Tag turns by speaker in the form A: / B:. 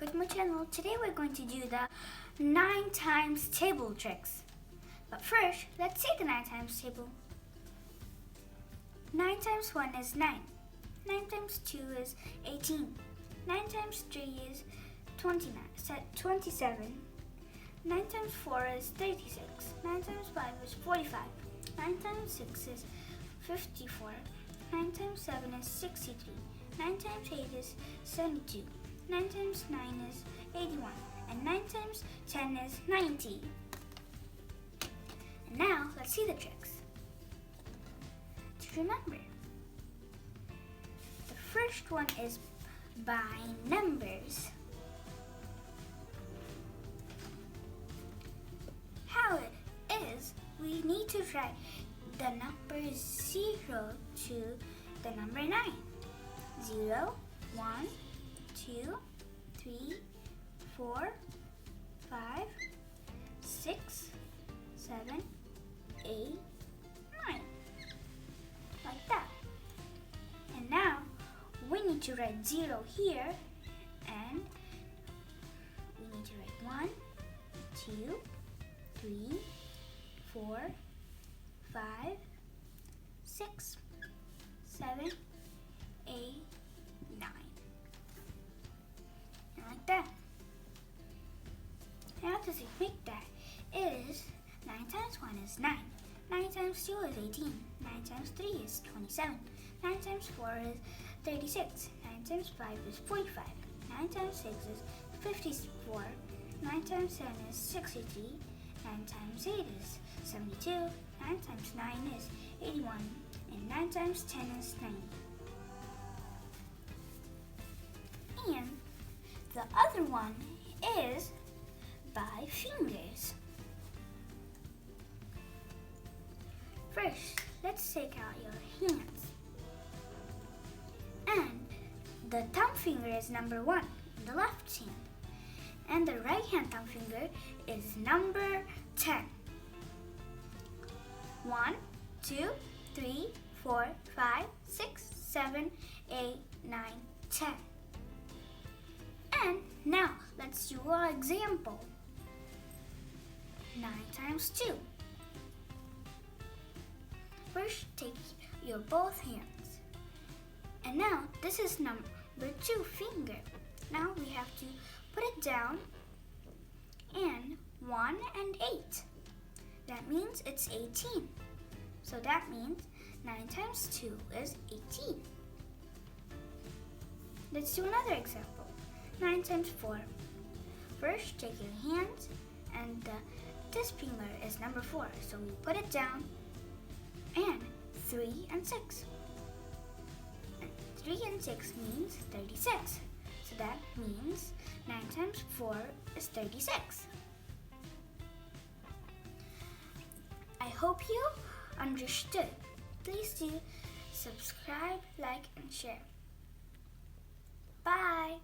A: with my channel. Today we're going to do the 9 times table tricks. But first, let's say the 9 times table. 9 times 1 is 9. 9 times 2 is 18. 9 times 3 is 27. 9 times 4 is 36. 9 times 5 is 45. 9 times 6 is 54. 9 times 7 is 63. 9 times 8 is 72. 9 times 9 is 81. And 9 times 10 is 90. And now, let's see the tricks. To remember, the first one is by numbers. How it is, we need to write the number 0 to the number 9. 0, 1, 2, 3, 4, 5, 6, 7, 8, 9. Like that. And now we need to write 0 here, and we need to write 1, 2, 3, 4, 5, 6, 7, 8, 9. And like that. How does it make that? Is 9 times 1 is 9. 9 times 2 is 18. 9 times 3 is 27. 9 times 4 is 36. 9 times 5 is 45. 9 times 6 is 54. 9 times 7 is 63. 9 times 8 is 72. 9 times 9 is 81. And 9 times 10 is 90. And the other one is by fingers. First, let's take out your hands. And the thumb finger is number 1 in the left hand. And the right hand thumb finger is number 10. 1, 2, 3, 4, 5, 6, 7, 8, 9, 10. And now let's do our example. 9 times 2. First, take your both hands. And now this is number 2 finger. Now we have to put it down, and 1 and 8. That means it's 18. So that means 9 times 2 is 18. Let's do another example. 9 times 4. First, take your hands, and this finger is number 4. So we put it down, and 3 and 6. And 3 and 6 means 36. So that means 9 times 4 is 36. I hope you understood. Please do subscribe, like, and share. Bye!